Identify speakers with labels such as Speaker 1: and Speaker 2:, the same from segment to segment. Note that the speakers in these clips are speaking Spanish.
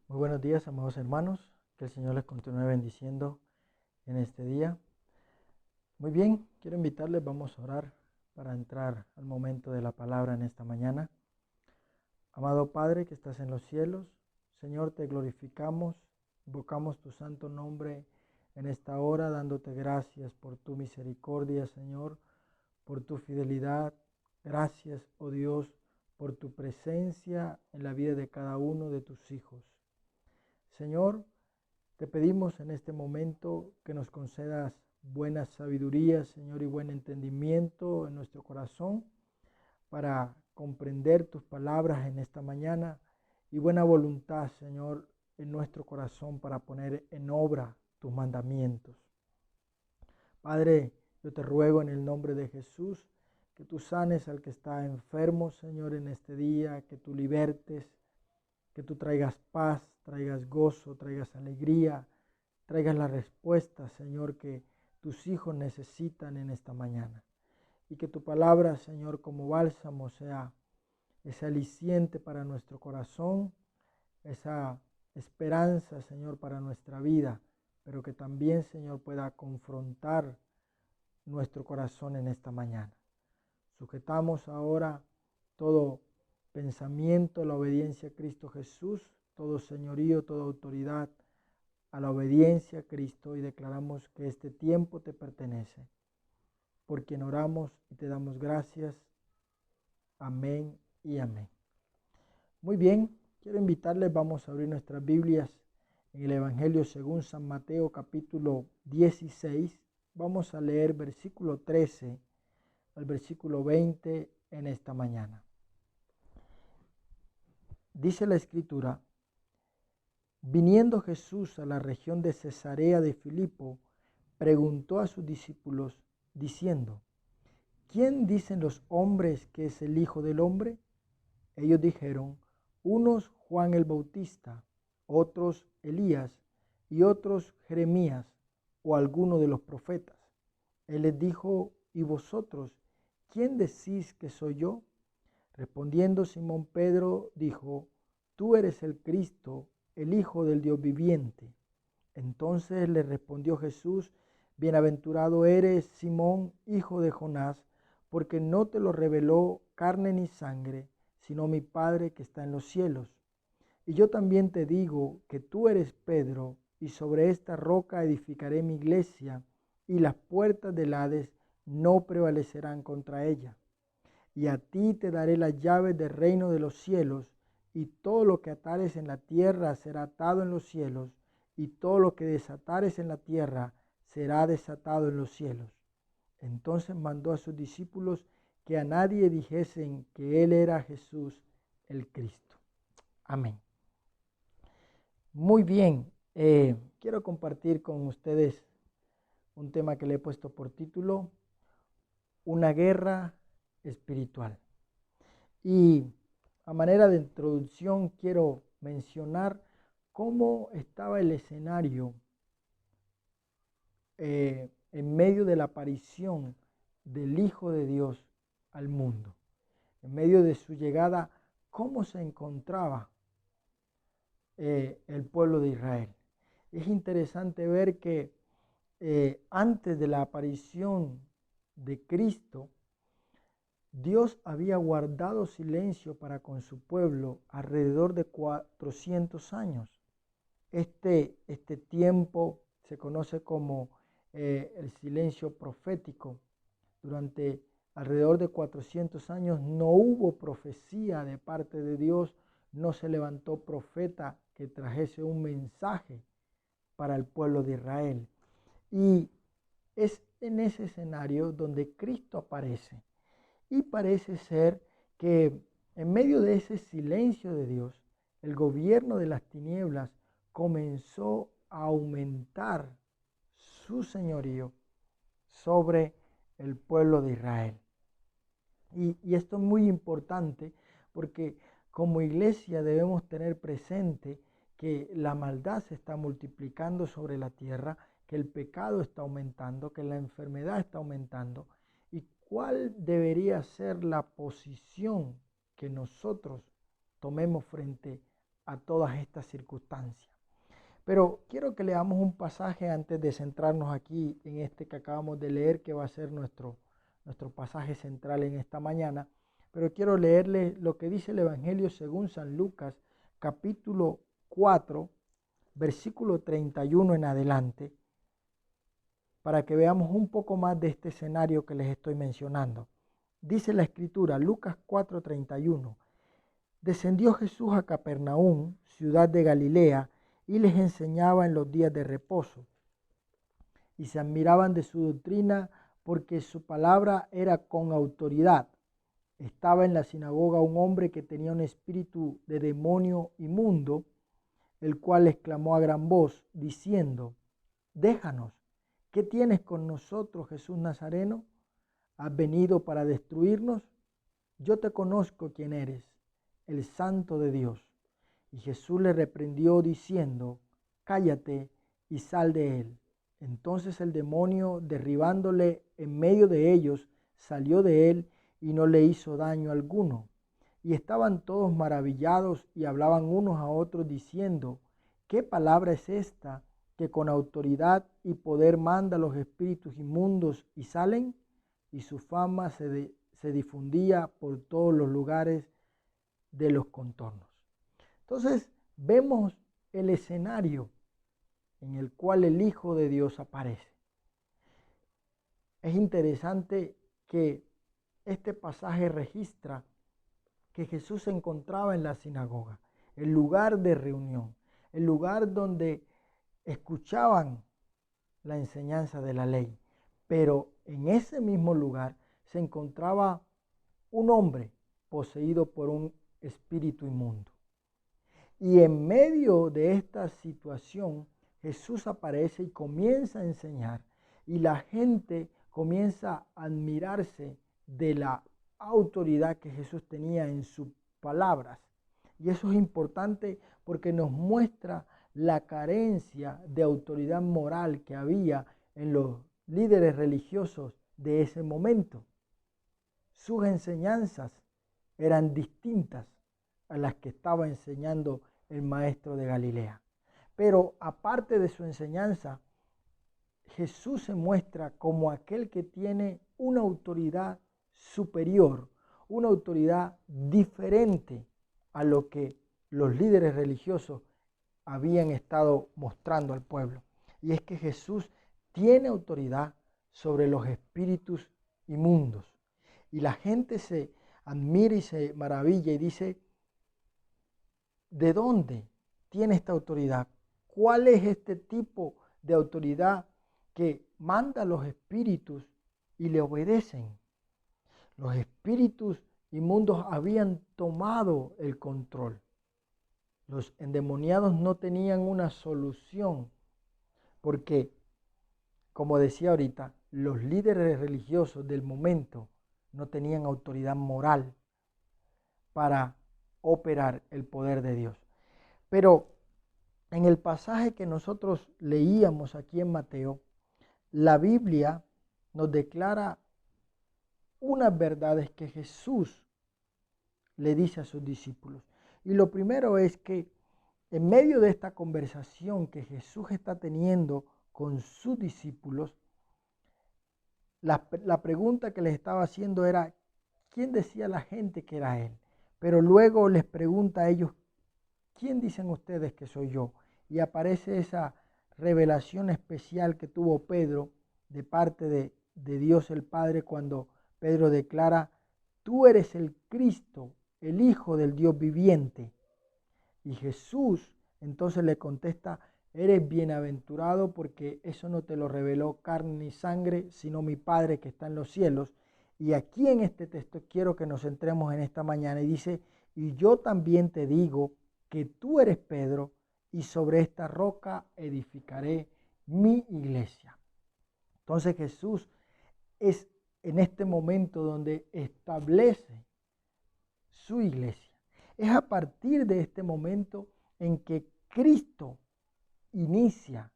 Speaker 1: Muy buenos días, amados hermanos. Que el Señor les continúe bendiciendo en este día. Muy bien, quiero invitarles, vamos a orar para entrar al momento de la palabra en esta mañana. Amado Padre que estás en los cielos, Señor, te glorificamos, invocamos tu santo nombre en esta hora, dándote gracias por tu misericordia, Señor, por tu fidelidad. Gracias, oh Dios, por tu presencia en la vida de cada uno de tus hijos. Señor, te pedimos en este momento que nos concedas buena sabiduría, Señor, y buen entendimiento en nuestro corazón para comprender tus palabras en esta mañana y buena voluntad, Señor, en nuestro corazón para poner en obra tus mandamientos. Padre, yo te ruego en el nombre de Jesús que tú sanes al que está enfermo, Señor, en este día, que tú libertes, que tú traigas paz, traigas gozo, traigas alegría, traigas la respuesta, Señor, que tus hijos necesitan en esta mañana. Y que tu palabra, Señor, como bálsamo sea ese aliciente para nuestro corazón, esa esperanza, Señor, para nuestra vida, pero que también, Señor, pueda confrontar nuestro corazón en esta mañana. Sujetamos ahora todo pensamiento, la obediencia a Cristo Jesús, todo señorío, toda autoridad a la obediencia a Cristo y declaramos que este tiempo te pertenece. Por quien oramos y te damos gracias. Amén y amén. Muy bien, quiero invitarles, vamos a abrir nuestras Biblias en el Evangelio según San Mateo capítulo 16. Vamos a leer versículo 13 al versículo 20 en esta mañana. Dice la Escritura: viniendo Jesús a la región de Cesarea de Filipo, preguntó a sus discípulos, diciendo: ¿quién dicen los hombres que es el Hijo del Hombre? Ellos dijeron: unos Juan el Bautista, otros Elías, y otros Jeremías, o alguno de los profetas. Él les dijo: ¿y vosotros, quién decís que soy yo? Respondiendo Simón Pedro dijo: tú eres el Cristo, el Hijo del Dios viviente. Entonces le respondió Jesús: bienaventurado eres, Simón, hijo de Jonás, porque no te lo reveló carne ni sangre, sino mi Padre que está en los cielos. Y yo también te digo que tú eres Pedro, y sobre esta roca edificaré mi iglesia, y las puertas del Hades no prevalecerán contra ella. Y a ti te daré las llaves del reino de los cielos, y todo lo que atares en la tierra será atado en los cielos, y todo lo que desatares en la tierra será desatado en los cielos. Entonces mandó a sus discípulos que a nadie dijesen que él era Jesús el Cristo. Amén. Muy bien, quiero compartir con ustedes un tema que le he puesto por título: una guerra espiritual. Y a manera de introducción quiero mencionar cómo estaba el escenario en medio de la aparición del Hijo de Dios al mundo. En medio de su llegada, cómo se encontraba el pueblo de Israel. Es interesante ver que antes de la aparición de Cristo, Dios había guardado silencio para con su pueblo alrededor de 400 años. Este tiempo se conoce como el silencio profético. Durante alrededor de 400 años no hubo profecía de parte de Dios, no se levantó profeta que trajese un mensaje para el pueblo de Israel. Y es en ese escenario donde Cristo aparece. Y parece ser que en medio de ese silencio de Dios, el gobierno de las tinieblas comenzó a aumentar su señorío sobre el pueblo de Israel. Y esto es muy importante porque como iglesia debemos tener presente que la maldad se está multiplicando sobre la tierra, que el pecado está aumentando, que la enfermedad está aumentando. ¿Y cuál debería ser la posición que nosotros tomemos frente a todas estas circunstancias. Pero quiero que leamos un pasaje antes de centrarnos aquí en este que acabamos de leer, que va a ser nuestro pasaje central en esta mañana. Pero quiero leerle lo que dice el Evangelio según San Lucas, capítulo 4, versículo 31 en adelante, para que veamos un poco más de este escenario que les estoy mencionando. Dice la Escritura, Lucas 4:31, descendió Jesús a Capernaum, ciudad de Galilea, y les enseñaba en los días de reposo. Y se admiraban de su doctrina, porque su palabra era con autoridad. Estaba en la sinagoga un hombre que tenía un espíritu de demonio inmundo, el cual exclamó a gran voz, diciendo, déjanos, ¿qué tienes con nosotros, Jesús Nazareno? ¿Has venido para destruirnos? Yo te conozco quién eres, el Santo de Dios. Y Jesús le reprendió diciendo, cállate y sal de él. Entonces el demonio, derribándole en medio de ellos, salió de él y no le hizo daño alguno. Y estaban todos maravillados y hablaban unos a otros diciendo, ¿qué palabra es esta que con autoridad y poder manda a los espíritus inmundos y salen? Y su fama se difundía por todos los lugares de los contornos. Entonces vemos el escenario en el cual el Hijo de Dios aparece. Es interesante que este pasaje registra que Jesús se encontraba en la sinagoga, el lugar de reunión, el lugar donde escuchaban la enseñanza de la ley. Pero en ese mismo lugar se encontraba un hombre poseído por un espíritu inmundo. Y en medio de esta situación, Jesús aparece y comienza a enseñar. Y la gente comienza a admirarse de la autoridad que Jesús tenía en sus palabras. Y eso es importante porque nos muestra la carencia de autoridad moral que había en los líderes religiosos de ese momento. Sus enseñanzas eran distintas a las que estaba enseñando el maestro de Galilea. Pero aparte de su enseñanza, Jesús se muestra como aquel que tiene una autoridad superior, una autoridad diferente a lo que los líderes religiosos habían estado mostrando al pueblo. Y es que Jesús tiene autoridad sobre los espíritus inmundos. Y la gente se admira y se maravilla y dice, ¿de dónde tiene esta autoridad? ¿Cuál es este tipo de autoridad que manda a los espíritus y le obedecen? Los espíritus inmundos habían tomado el control. Los endemoniados no tenían una solución porque, como decía ahorita, los líderes religiosos del momento no tenían autoridad moral para operar el poder de Dios. Pero en el pasaje que nosotros leíamos aquí en Mateo, la Biblia nos declara unas verdades que Jesús le dice a sus discípulos. Y lo primero es que en medio de esta conversación que Jesús está teniendo con sus discípulos, la pregunta que les estaba haciendo era, ¿quién decía la gente que era Él? Pero luego les pregunta a ellos, ¿quién dicen ustedes que soy yo? Y aparece esa revelación especial que tuvo Pedro de parte de Dios el Padre cuando Pedro declara, tú eres el Cristo, el Hijo del Dios viviente. Y Jesús entonces le contesta, eres bienaventurado porque eso no te lo reveló carne ni sangre, sino mi Padre que está en los cielos. Y aquí en este texto quiero que nos centremos en esta mañana y dice, y yo también te digo que tú eres Pedro y sobre esta roca edificaré mi iglesia. Entonces Jesús es en este momento donde establece su iglesia. Es a partir de este momento en que Cristo inicia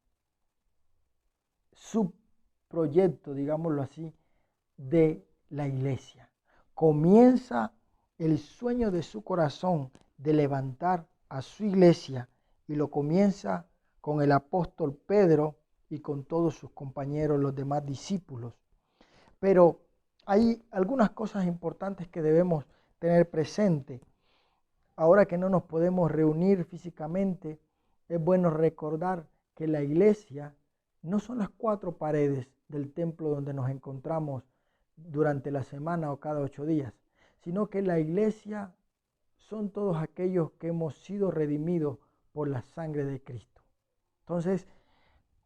Speaker 1: su proyecto, digámoslo así, de la iglesia. Comienza el sueño de su corazón de levantar a su iglesia y lo comienza con el apóstol Pedro y con todos sus compañeros, los demás discípulos. Pero hay algunas cosas importantes que debemos tener presente. Ahora que no nos podemos reunir físicamente, es bueno recordar que la iglesia no son las 4 paredes del templo donde nos encontramos durante la semana o cada 8 días, sino que la iglesia son todos aquellos que hemos sido redimidos por la sangre de Cristo. Entonces,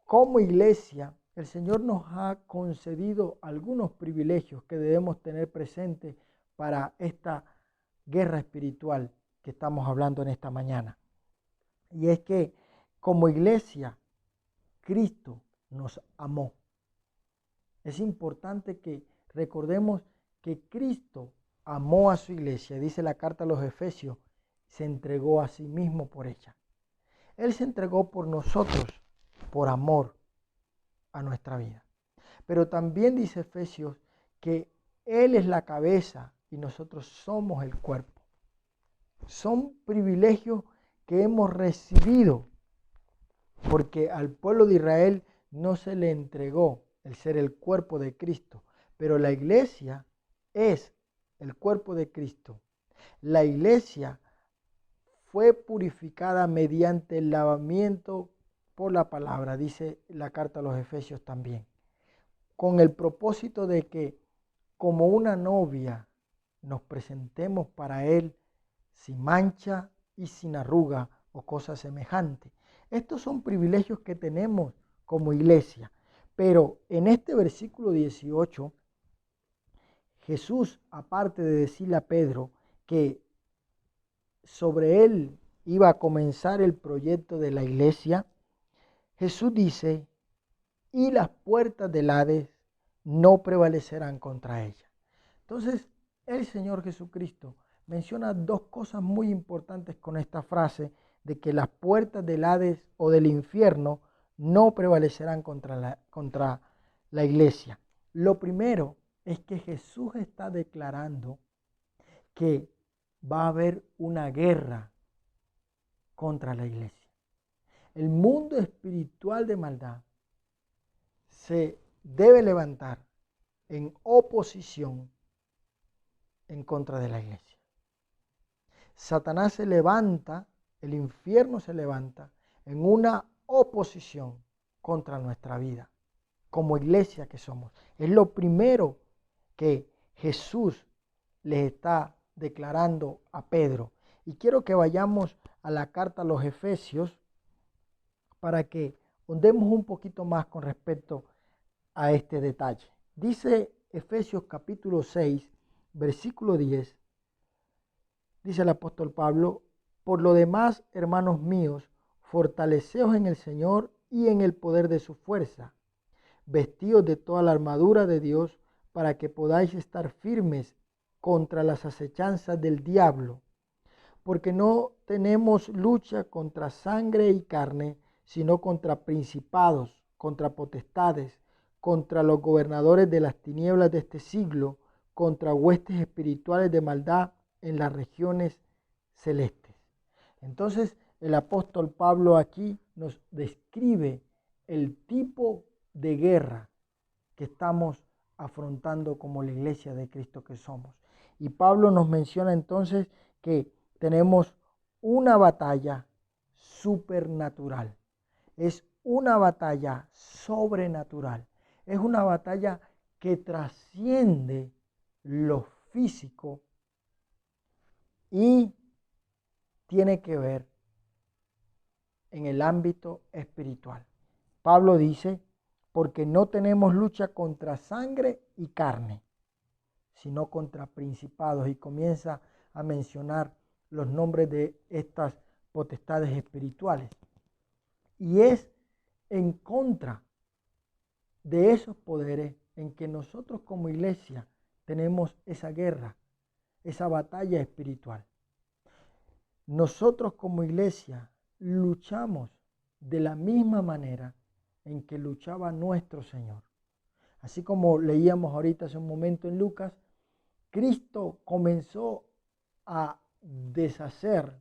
Speaker 1: como iglesia, el Señor nos ha concedido algunos privilegios que debemos tener presentes para esta guerra espiritual que estamos hablando en esta mañana. Y es que como iglesia, Cristo nos amó. Es importante que recordemos que Cristo amó a su iglesia. Dice la carta a los Efesios, se entregó a sí mismo por ella. Él se entregó por nosotros, por amor a nuestra vida. Pero también dice Efesios que Él es la cabeza y nosotros somos el cuerpo. Son privilegios que hemos recibido porque al pueblo de Israel no se le entregó el ser el cuerpo de Cristo, pero la iglesia es el cuerpo de Cristo. La iglesia fue purificada mediante el lavamiento por la palabra, dice la carta a los Efesios también, con el propósito de que como una novia nos presentemos para Él sin mancha y sin arruga o cosa semejante. Estos son privilegios que tenemos como iglesia, pero en este versículo 18, Jesús, aparte de decirle a Pedro que sobre él iba a comenzar el proyecto de la iglesia, Jesús dice, y las puertas del Hades no prevalecerán contra ella. Entonces, el Señor Jesucristo menciona 2 cosas muy importantes con esta frase de que las puertas del Hades o del infierno no prevalecerán contra la iglesia. Lo primero es que Jesús está declarando que va a haber una guerra contra la iglesia. El mundo espiritual de maldad se debe levantar en oposición en contra de la iglesia. Satanás se levanta, el infierno se levanta en una oposición contra nuestra vida, como iglesia que somos. Es lo primero que Jesús les está declarando a Pedro. Y quiero que vayamos a la carta a los Efesios para que ondemos un poquito más con respecto a este detalle. Dice Efesios capítulo 6, versículo 10, dice el apóstol Pablo, por lo demás, hermanos míos, fortaleceos en el Señor y en el poder de su fuerza, vestidos de toda la armadura de Dios para que podáis estar firmes contra las acechanzas del diablo, porque no tenemos lucha contra sangre y carne, sino contra principados, contra potestades, contra los gobernadores de las tinieblas de este siglo, contra huestes espirituales de maldad en las regiones celestes. Entonces, el apóstol Pablo aquí nos describe el tipo de guerra que estamos afrontando como la iglesia de Cristo que somos. Y Pablo nos menciona entonces que tenemos una batalla supernatural. Es una batalla sobrenatural. Es una batalla que trasciende lo físico y tiene que ver en el ámbito espiritual. Pablo dice, porque no tenemos lucha contra sangre y carne, sino contra principados, y comienza a mencionar los nombres de estas potestades espirituales. Y es en contra de esos poderes en que nosotros como iglesia tenemos esa guerra, esa batalla espiritual. Nosotros como iglesia luchamos de la misma manera en que luchaba nuestro Señor. Así como leíamos ahorita hace un momento en Lucas, Cristo comenzó a deshacer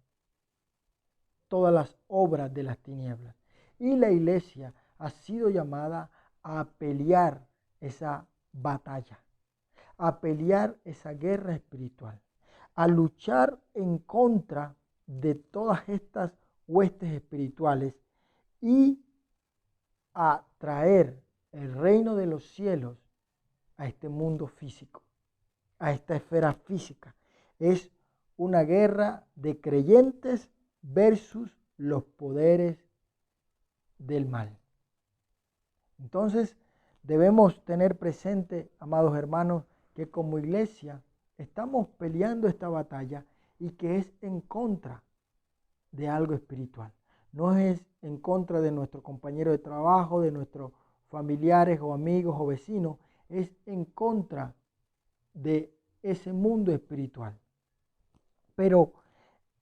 Speaker 1: todas las obras de las tinieblas. Y la iglesia ha sido llamada a pelear esa batalla, a pelear esa guerra espiritual, a luchar en contra de todas estas huestes espirituales y a traer el reino de los cielos a este mundo físico, a esta esfera física. Es una guerra de creyentes versus los poderes del mal. Entonces, debemos tener presente, amados hermanos, que como iglesia estamos peleando esta batalla y que es en contra de algo espiritual. No es en contra de nuestro compañero de trabajo, de nuestros familiares o amigos o vecinos, es en contra de ese mundo espiritual. Pero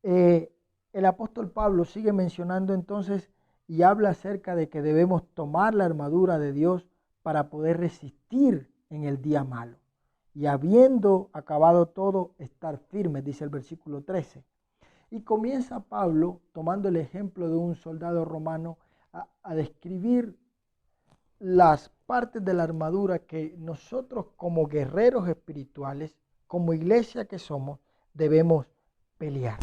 Speaker 1: el apóstol Pablo sigue mencionando entonces y habla acerca de que debemos tomar la armadura de Dios para poder resistir en el día malo. Y habiendo acabado todo, estar firmes, dice el versículo 13. Y comienza Pablo, tomando el ejemplo de un soldado romano, a describir las partes de la armadura que nosotros como guerreros espirituales, como iglesia que somos, debemos pelear.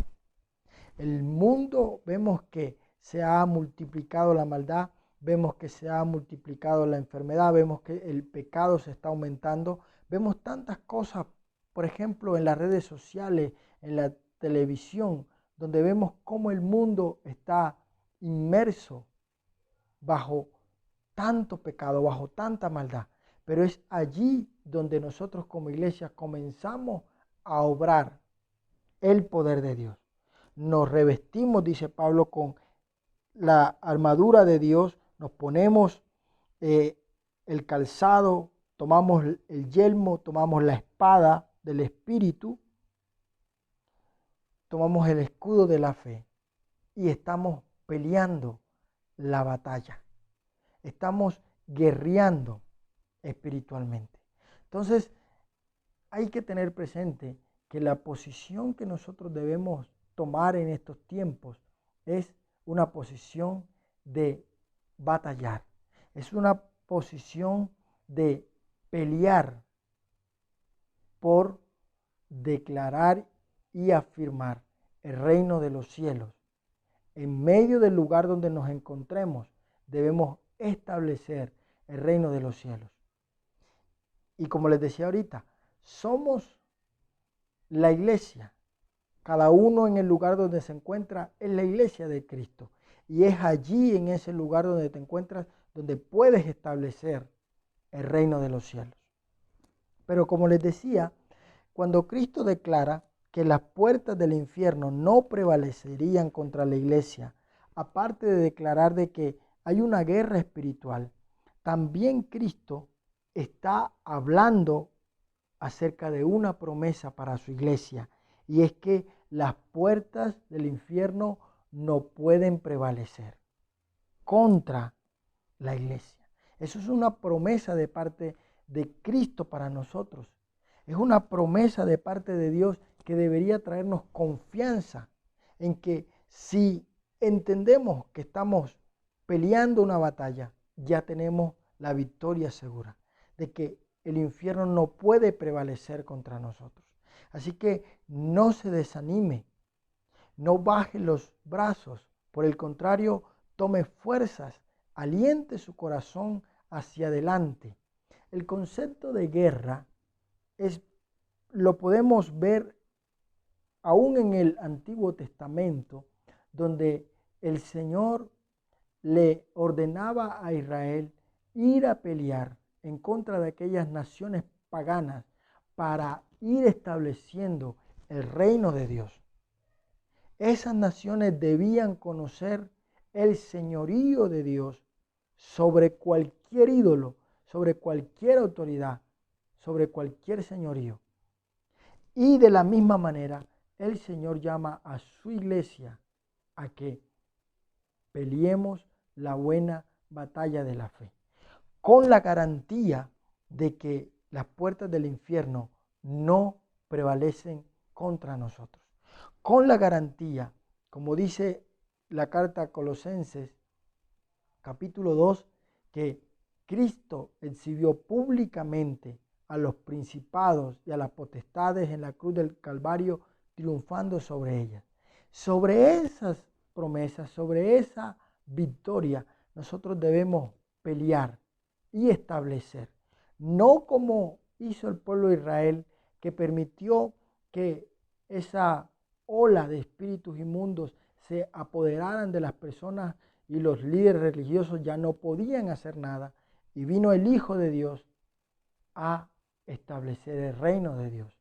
Speaker 1: El mundo vemos que se ha multiplicado la maldad, vemos que se ha multiplicado la enfermedad, vemos que el pecado se está aumentando, vemos tantas cosas, por ejemplo, en las redes sociales, en la televisión, donde vemos cómo el mundo está inmerso bajo tanto pecado, bajo tanta maldad. Pero es allí donde nosotros como iglesia comenzamos a obrar el poder de Dios. Nos revestimos, dice Pablo, con la armadura de Dios, nos ponemos el calzado, tomamos el yelmo, tomamos la espada del Espíritu, tomamos el escudo de la fe y estamos peleando la batalla. Estamos guerreando espiritualmente. Entonces, hay que tener presente que la posición que nosotros debemos tomar en estos tiempos es una posición de batallar. Es una posición de pelear por declarar y afirmar el reino de los cielos. En medio del lugar donde nos encontremos, debemos establecer el reino de los cielos. Y como les decía ahorita, somos la iglesia. Cada uno en el lugar donde se encuentra es la iglesia de Cristo. Y es allí, en ese lugar donde te encuentras, donde puedes establecer el reino de los cielos. Pero como les decía, cuando Cristo declara que las puertas del infierno no prevalecerían contra la iglesia, aparte de declarar de que hay una guerra espiritual, también Cristo está hablando acerca de una promesa para su iglesia, y es que las puertas del infierno no pueden prevalecer contra la iglesia. Eso es una promesa de parte de Cristo para nosotros. Es una promesa de parte de Dios que debería traernos confianza en que si entendemos que estamos peleando una batalla, ya tenemos la victoria segura, de que el infierno no puede prevalecer contra nosotros. Así que no se desanime, no baje los brazos, por el contrario, tome fuerzas, aliente su corazón hacia adelante. El concepto de guerra lo podemos ver aún en el Antiguo Testamento, donde el Señor le ordenaba a Israel ir a pelear en contra de aquellas naciones paganas para ir estableciendo el reino de Dios. Esas naciones debían conocer el señorío de Dios sobre cualquier ídolo, sobre cualquier autoridad, sobre cualquier señorío. Y de la misma manera, el Señor llama a su iglesia a que peleemos la buena batalla de la fe, con la garantía de que las puertas del infierno no prevalecen contra nosotros. Con la garantía, como dice la carta a Colosenses, capítulo 2, que Cristo exhibió públicamente a los principados y a las potestades en la cruz del Calvario, triunfando sobre ellas. Sobre esas promesas, sobre esa victoria, nosotros debemos pelear y establecer. No como hizo el pueblo de Israel, que permitió que esa ola de espíritus inmundos se apoderaran de las personas y los líderes religiosos ya no podían hacer nada. Y vino el Hijo de Dios a establecer el reino de Dios.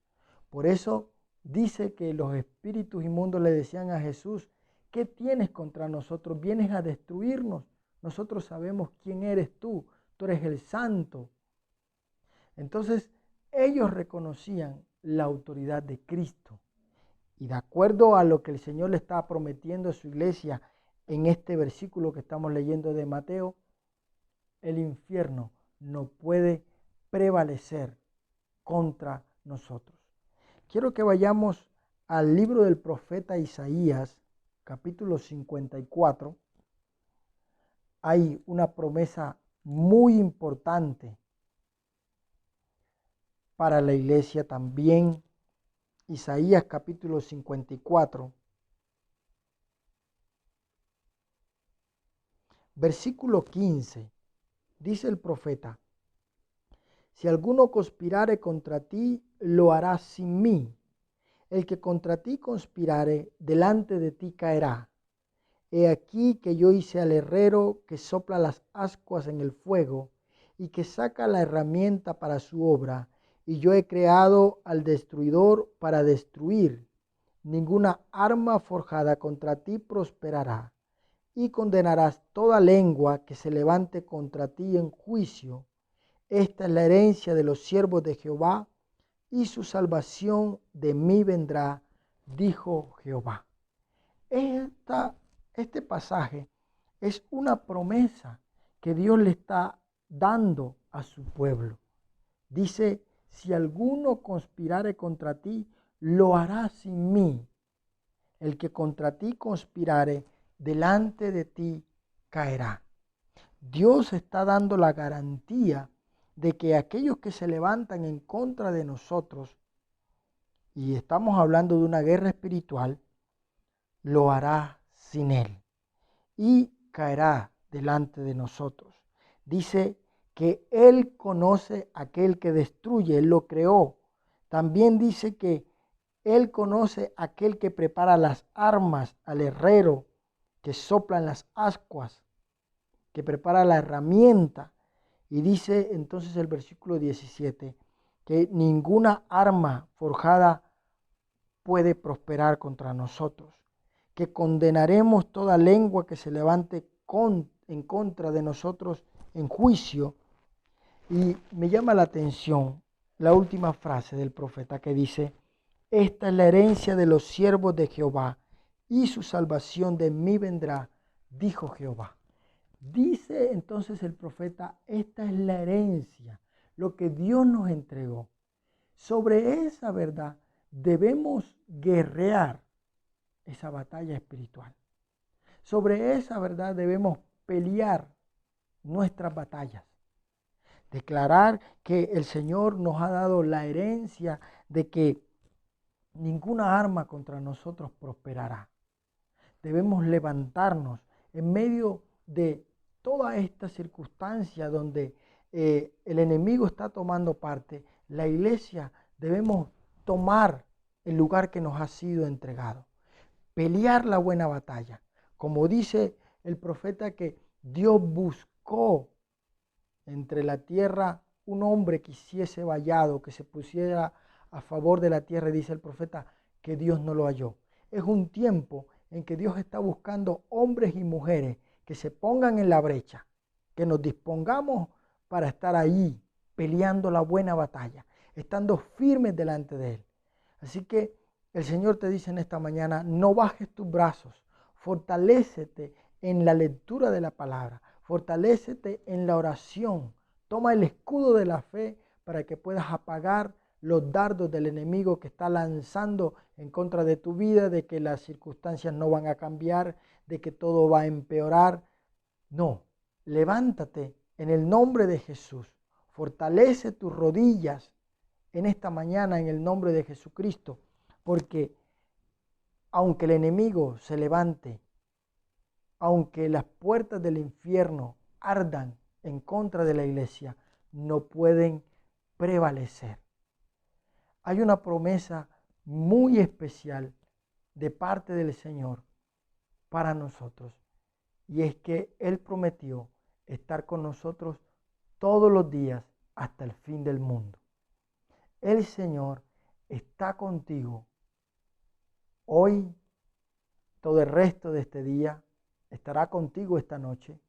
Speaker 1: Por eso dice que los espíritus inmundos le decían a Jesús: ¿qué tienes contra nosotros? Vienes a destruirnos. Nosotros sabemos quién eres tú. Tú eres el Santo. Entonces ellos reconocían la autoridad de Cristo. Y de acuerdo a lo que el Señor le estaba prometiendo a su iglesia en este versículo que estamos leyendo de Mateo, el infierno no puede prevalecer contra nosotros. Quiero que vayamos al libro del profeta Isaías, capítulo 54. Hay una promesa muy importante para la iglesia también. Isaías capítulo 54, versículo 15, dice el profeta: si alguno conspirare contra ti, lo hará sin mí. El que contra ti conspirare, delante de ti caerá. He aquí que yo hice al herrero que sopla las ascuas en el fuego y que saca la herramienta para su obra, y yo he creado al destruidor para destruir. Ninguna arma forjada contra ti prosperará, y condenarás toda lengua que se levante contra ti en juicio. Esta es la herencia de los siervos de Jehová, y su salvación de mí vendrá, dijo Jehová. Este pasaje es una promesa que Dios le está dando a su pueblo. Dice: si alguno conspirare contra ti, lo hará sin mí. El que contra ti conspirare, delante de ti caerá. Dios está dando la garantía de que aquellos que se levantan en contra de nosotros, y estamos hablando de una guerra espiritual, lo hará sin Él y caerá delante de nosotros. Dice que Él conoce a aquel que destruye, Él lo creó. También dice que Él conoce a aquel que prepara las armas, al herrero que sopla en las ascuas, que prepara la herramienta. Y dice entonces el versículo 17 que ninguna arma forjada puede prosperar contra nosotros, que condenaremos toda lengua que se levante en contra de nosotros en juicio. Y me llama la atención la última frase del profeta que dice: esta es la herencia de los siervos de Jehová, y su salvación de mí vendrá, dijo Jehová. Dice entonces el profeta: esta es la herencia, lo que Dios nos entregó. Sobre esa verdad debemos guerrear esa batalla espiritual. Sobre esa verdad debemos pelear nuestras batallas. Declarar que el Señor nos ha dado la herencia de que ninguna arma contra nosotros prosperará. Debemos levantarnos en medio de toda esta circunstancia donde el enemigo está tomando parte. La iglesia debemos tomar el lugar que nos ha sido entregado. Pelear la buena batalla. Como dice el profeta, que Dios buscó entre la tierra un hombre que hiciese vallado, que se pusiera a favor de la tierra, y dice el profeta que Dios no lo halló. Es un tiempo en que Dios está buscando hombres y mujeres que se pongan en la brecha, que nos dispongamos para estar ahí peleando la buena batalla, estando firmes delante de Él. Así que el Señor te dice en esta mañana: no bajes tus brazos, fortalécete en la lectura de la palabra, fortalécete en la oración, toma el escudo de la fe para que puedas apagar los dardos del enemigo que está lanzando en contra de tu vida, de que las circunstancias no van a cambiar, de que todo va a empeorar. No, levántate en el nombre de Jesús. Fortalece tus rodillas en esta mañana en el nombre de Jesucristo, porque aunque el enemigo se levante, aunque las puertas del infierno ardan en contra de la iglesia, no pueden prevalecer. Hay una promesa muy especial de parte del Señor para nosotros, y es que Él prometió estar con nosotros todos los días hasta el fin del mundo. El Señor está contigo hoy, todo el resto de este día, estará contigo esta noche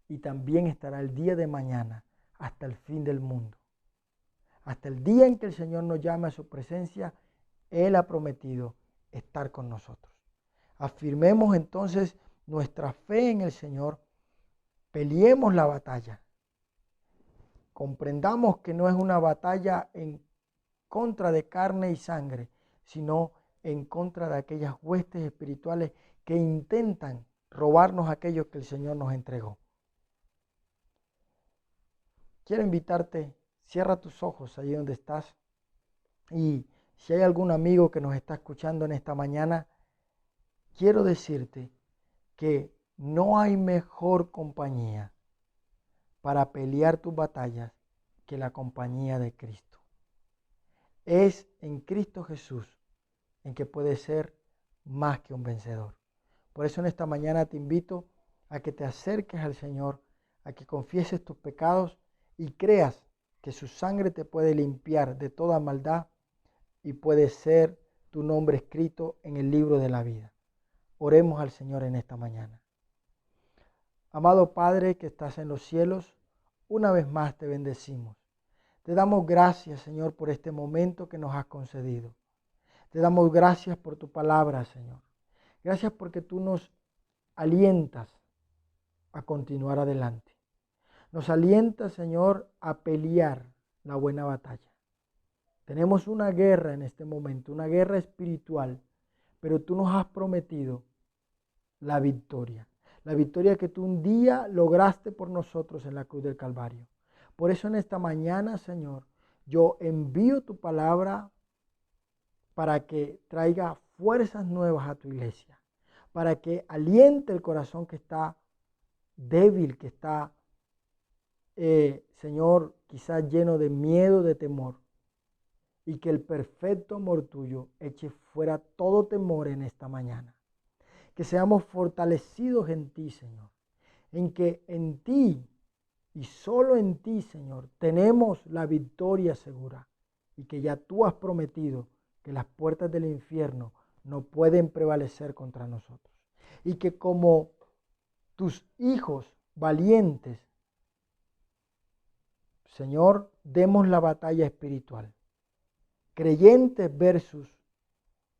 Speaker 1: y también estará el día de mañana hasta el fin del mundo. Hasta el día en que el Señor nos llame a su presencia, Él ha prometido estar con nosotros. Afirmemos entonces nuestra fe en el Señor, peleemos la batalla. Comprendamos que no es una batalla en contra de carne y sangre, sino en contra de aquellas huestes espirituales que intentan robarnos aquello que el Señor nos entregó. Quiero invitarte, cierra tus ojos allí donde estás, y si hay algún amigo que nos está escuchando en esta mañana, quiero decirte que no hay mejor compañía para pelear tus batallas que la compañía de Cristo. Es en Cristo Jesús en que puedes ser más que un vencedor. Por eso en esta mañana te invito a que te acerques al Señor, a que confieses tus pecados y creas que su sangre te puede limpiar de toda maldad y puede ser tu nombre escrito en el libro de la vida. Oremos al Señor en esta mañana. Amado Padre que estás en los cielos, una vez más te bendecimos. Te damos gracias, Señor, por este momento que nos has concedido. Te damos gracias por tu palabra, Señor. Gracias porque tú nos alientas a continuar adelante. Nos alientas, Señor, a pelear la buena batalla. Tenemos una guerra en este momento, una guerra espiritual, pero tú nos has prometido la victoria que tú un día lograste por nosotros en la cruz del Calvario. Por eso en esta mañana, Señor, yo envío tu palabra para que traiga fuerzas nuevas a tu iglesia, para que aliente el corazón que está débil, que está, Señor, quizás lleno de miedo, de temor, y que el perfecto amor tuyo eche fuera todo temor en esta mañana. Que seamos fortalecidos en ti, Señor, en que en ti y solo en ti, Señor, tenemos la victoria segura, y que ya tú has prometido que las puertas del infierno no pueden prevalecer contra nosotros. Y que como tus hijos valientes, Señor, demos la batalla espiritual. Creyentes versus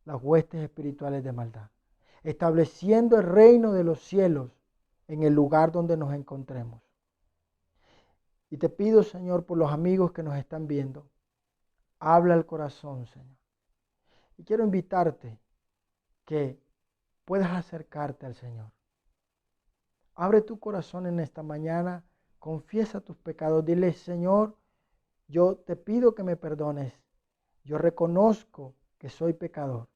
Speaker 1: las huestes espirituales de maldad. Estableciendo el reino de los cielos en el lugar donde nos encontremos. Y te pido, Señor, por los amigos que nos están viendo, habla al corazón, Señor. Y quiero invitarte que puedas acercarte al Señor. Abre tu corazón en esta mañana, confiesa tus pecados, dile, Señor, yo te pido que me perdones. Yo reconozco que soy pecador,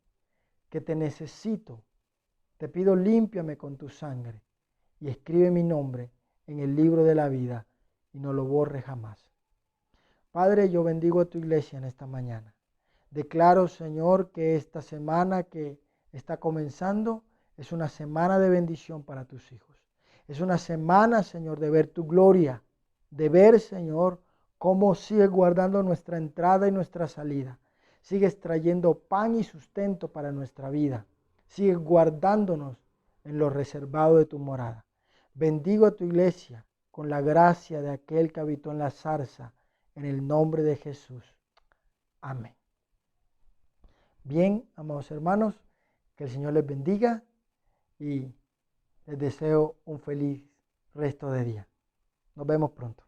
Speaker 1: que te necesito. Te pido, límpiame con tu sangre y escribe mi nombre en el libro de la vida y no lo borres jamás. Padre, yo bendigo a tu iglesia en esta mañana. Declaro, Señor, que esta semana que está comenzando es una semana de bendición para tus hijos. Es una semana, Señor, de ver tu gloria, de ver, Señor, cómo sigues guardando nuestra entrada y nuestra salida. Sigues trayendo pan y sustento para nuestra vida. Sigues guardándonos en lo reservado de tu morada. Bendigo a tu iglesia con la gracia de aquel que habitó en la zarza, en el nombre de Jesús. Amén. Bien, amados hermanos, que el Señor les bendiga y les deseo un feliz resto de día. Nos vemos pronto.